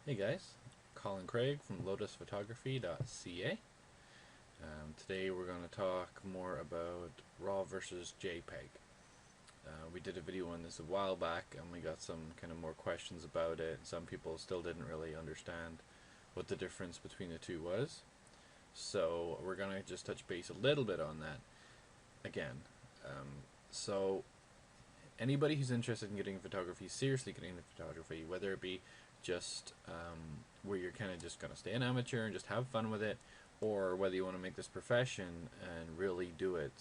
Hey guys, Colin Craig from lotusphotography.ca. Today we're going to talk more about RAW versus JPEG. We did a video on this a while back and we got some kind of more questions about it. Some people still didn't really understand what the difference between the two was. So we're going to just touch base a little bit on that again. So anybody who's interested in getting photography, seriously getting into photography, whether it be just where you're kind of just going to stay an amateur and just have fun with it, or whether you want to make this profession and really do it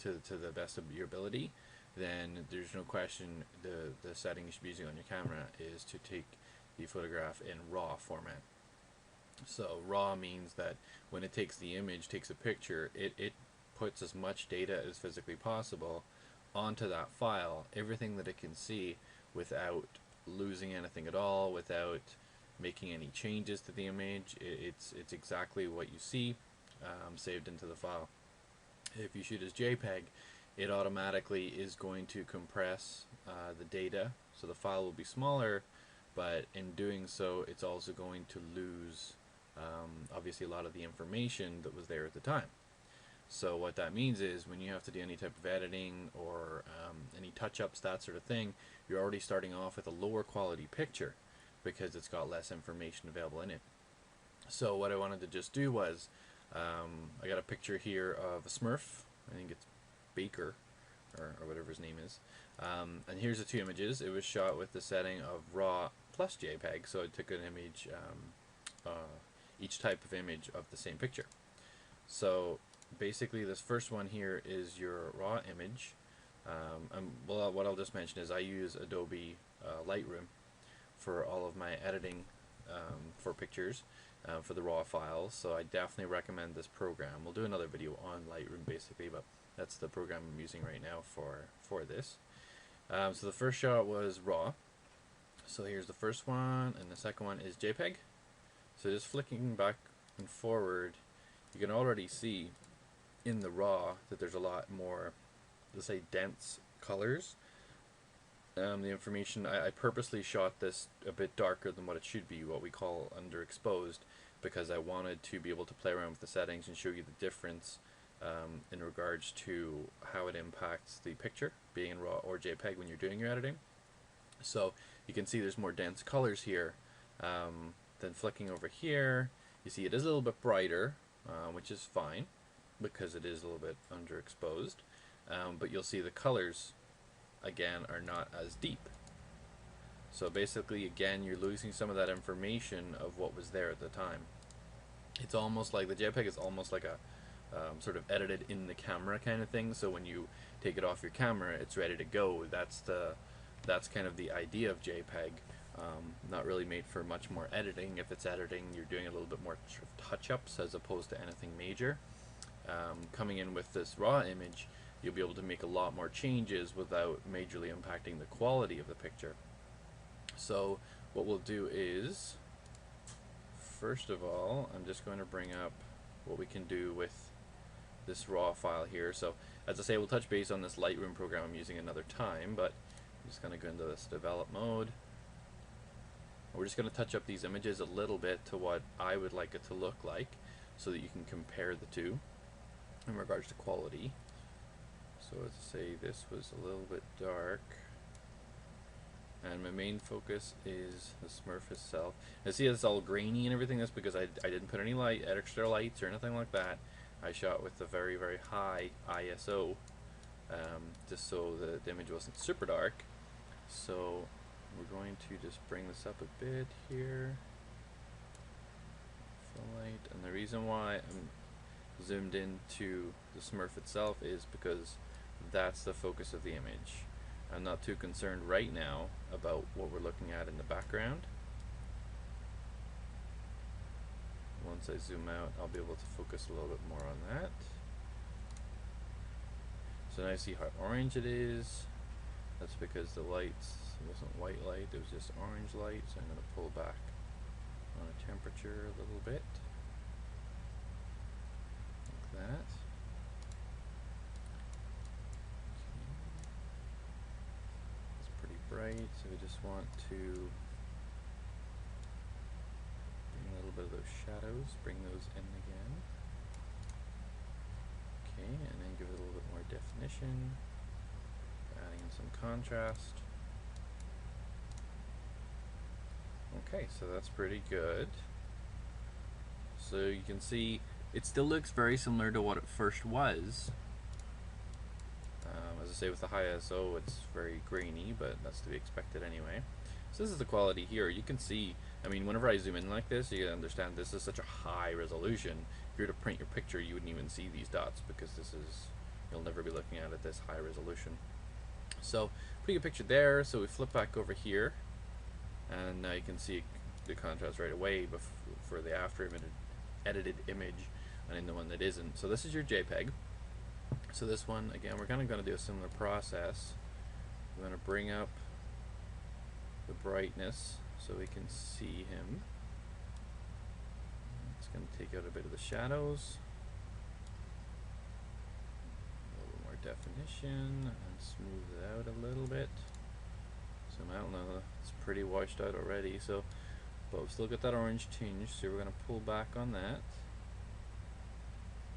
to the best of your ability, then there's no question the setting you should be using on your camera is to take the photograph in RAW format. So RAW means that when it takes the image, takes a picture, it puts as much data as physically possible onto that file, everything that it can see, without losing anything at all, without making any changes to the image. It's exactly what you see saved into the file. If you shoot as JPEG, it automatically is going to compress the data, so the file will be smaller, but in doing so it's also going to lose obviously a lot of the information that was there at the time. So what that means is when you have to do any type of editing or any touch-ups, that sort of thing, you're already starting off with a lower quality picture because it's got less information available in it. So what I wanted to just do was, I got a picture here of a Smurf. I think it's Baker or whatever his name is. And here's the two images. It was shot with the setting of RAW plus JPEG, so I took an image, each type of image of the same picture. So basically this first one here is your raw image. Well, what I'll just mention is I use Adobe Lightroom for all of my editing for pictures, for the raw files, so I definitely recommend this program. We'll do another video on Lightroom basically, but that's the program I'm using right now for this. So the first shot was raw. So here's the first one, and the second one is JPEG. So just flicking back and forward, you can already see in the raw that there's a lot more, let's say, dense colors. The information, I purposely shot this a bit darker than what it should be, what we call underexposed, because I wanted to be able to play around with the settings and show you the difference in regards to how it impacts the picture, being in RAW or JPEG when you're doing your editing. So you can see there's more dense colors here. Then flicking over here, you see it is a little bit brighter, which is fine because it is a little bit underexposed, but you'll see the colors again are not as deep. So basically, again, you're losing some of that information of what was there at the time. It's almost like the JPEG is almost like a sort of edited in the camera kind of thing. So when you take it off your camera, it's ready to go. That's kind of the idea of JPEG. Not really made for much more editing. If it's editing, you're doing a little bit more touch-ups as opposed to anything major. Coming in with this raw image, you'll be able to make a lot more changes without majorly impacting the quality of the picture. So what we'll do is, first of all, I'm just going to bring up what we can do with this raw file here. So as I say, we'll touch base on this Lightroom program I'm using another time, but I'm just going to go into this develop mode. We're just going to touch up these images a little bit to what I would like it to look like so that you can compare the two in regards to quality. So let's say this was a little bit dark, and my main focus is the Smurf itself. I see it's all grainy and everything. That's because I didn't put any extra lights or anything like that. I shot with a very, very high ISO, just so the image wasn't super dark. So we're going to just bring this up a bit here. Full light, and the reason why I'm zoomed into the Smurf itself is because that's the focus of the image. I'm not too concerned right now about what we're looking at in the background. Once I zoom out, I'll be able to focus a little bit more on that. So now you see how orange it is. That's because the lights, it wasn't white light, it was just orange light. So I'm going to pull back on a temperature a little bit, like that. It's pretty bright, so we just want to bit of those shadows, bring those in again. Okay, and then give it a little bit more definition, adding in some contrast. Okay, so that's pretty good. So you can see it still looks very similar to what it first was. As I say, with the high ISO, it's very grainy, but that's to be expected anyway. So this is the quality here. You can see, I mean, whenever I zoom in like this, you understand this is such a high resolution. If you were to print your picture, you wouldn't even see these dots because this is, you'll never be looking at it this high resolution. So pretty good picture there. So we flip back over here, and now you can see the contrast right away for the after edited image and in the one that isn't. So this is your JPEG. So this one, again, we're kind of going to do a similar process. We're going to bring up the brightness so we can see him. It's going to take out a bit of the shadows, a little more definition, and smooth it out a little bit. So I don't know, it's pretty washed out already. So, but we've still got that orange tinge, so we're going to pull back on that.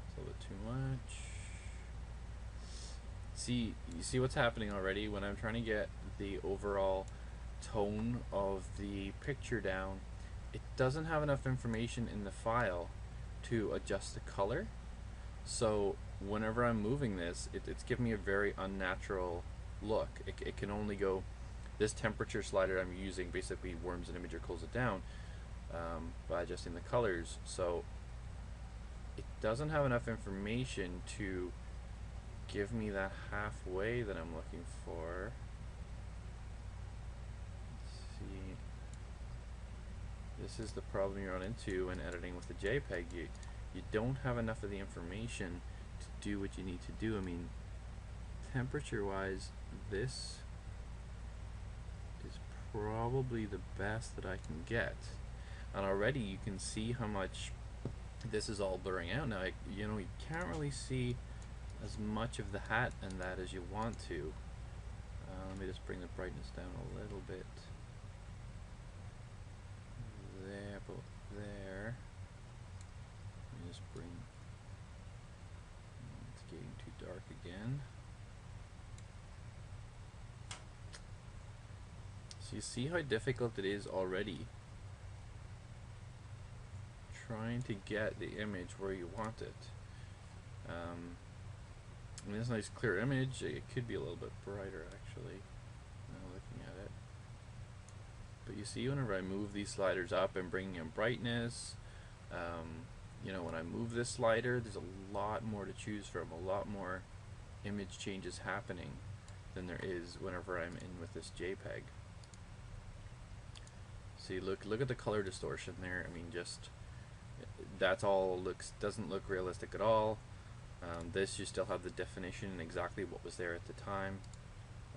It's a little bit too much. See, you see what's happening already when I'm trying to get the overall tone of the picture down. It doesn't have enough information in the file to adjust the color. So whenever I'm moving this, it's giving me a very unnatural look. It can only go, this temperature slider I'm using basically warms an image or cools it down by adjusting the colors. So it doesn't have enough information to give me that halfway that I'm looking for. Let's see. This is the problem you run into when editing with the JPEG. You don't have enough of the information to do what you need to do. I mean, temperature wise, this is probably the best that I can get. And already you can see how much this is all blurring out now. You know, you can't really see as much of the hat and that as you want to. Let me just bring the brightness down a little bit. There, about there. Let me just bring. It's getting too dark again. So you see how difficult it is already trying to get the image where you want it. I mean, this nice clear image. It could be a little bit brighter actually, now looking at it. But you see, whenever I move these sliders up and bringing in brightness, you know, when I move this slider, there's a lot more to choose from, a lot more image changes happening than there is whenever I'm in with this JPEG. See, look at the color distortion there. I mean, just that's all doesn't look realistic at all. This, you still have the definition and exactly what was there at the time.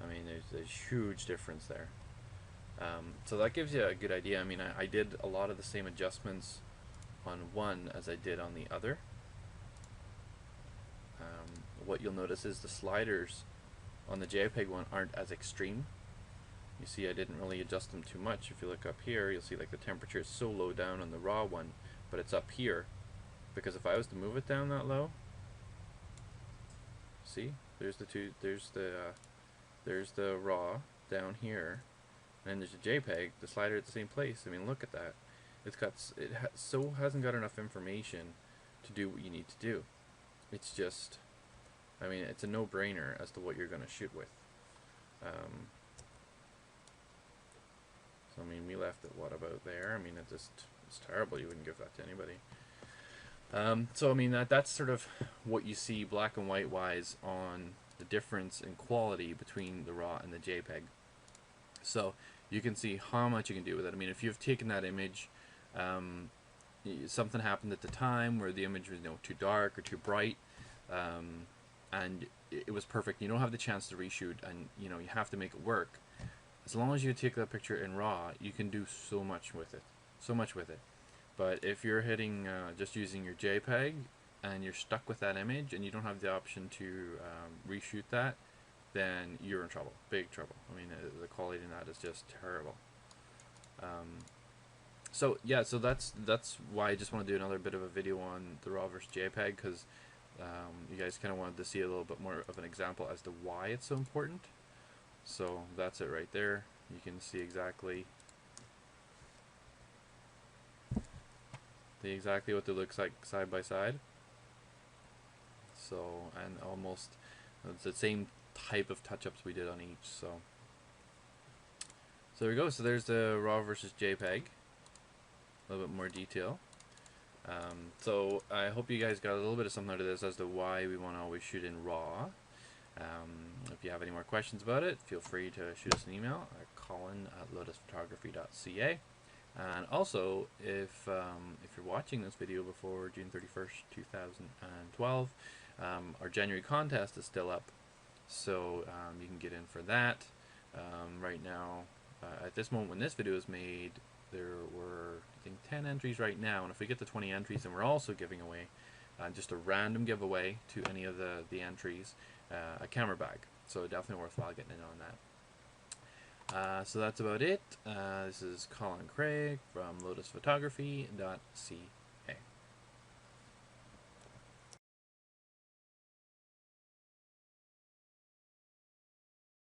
I mean, there's a huge difference there. So that gives you a good idea. I mean, I did a lot of the same adjustments on one as I did on the other. What you'll notice is the sliders on the JPEG one aren't as extreme. You see, I didn't really adjust them too much. If you look up here, you'll see like the temperature is so low down on the raw one, but it's up here, because if I was to move it down that low, see, there's the raw down here, and there's a JPEG, the slider at the same place. I mean, look at that. Hasn't got enough information to do what you need to do. It's just, I mean, it's a no-brainer as to what you're going to shoot with. So I mean, we left it what about there? I mean, it's terrible. You wouldn't give that to anybody. So I mean, that's sort of what you see black and white wise on the difference in quality between the RAW and the JPEG. So you can see how much you can do with it. I mean, if you've taken that image, something happened at the time where the image was, you know, too dark or too bright, and it was perfect. You don't have the chance to reshoot, and you know, you have to make it work. As long as you take that picture in RAW, you can do so much with it. But if you're hitting just using your JPEG and you're stuck with that image and you don't have the option to reshoot that, then you're in trouble, big trouble. I mean, the quality in that is just terrible. So yeah, so that's why I just want to do another bit of a video on the RAW versus JPEG, because you guys kind of wanted to see a little bit more of an example as to why it's so important. So that's it right there. You can see exactly what it looks like side by side. So, and almost it's the same type of touch-ups we did on each. So there we go. So there's the RAW versus JPEG. A little bit more detail. So I hope you guys got a little bit of something out of this as to why we want to always shoot in RAW. If you have any more questions about it, feel free to shoot us an email at colin@lotusphotography.ca. And also, if you're watching this video before June 31st, 2012, our January contest is still up, so you can get in for that. Right now, at this moment when this video is made, there were, I think, 10 entries right now, and if we get to 20 entries, then we're also giving away just a random giveaway to any of the entries, a camera bag. So definitely worthwhile getting in on that. So that's about it. This is Colin Craig from lotusphotography.ca.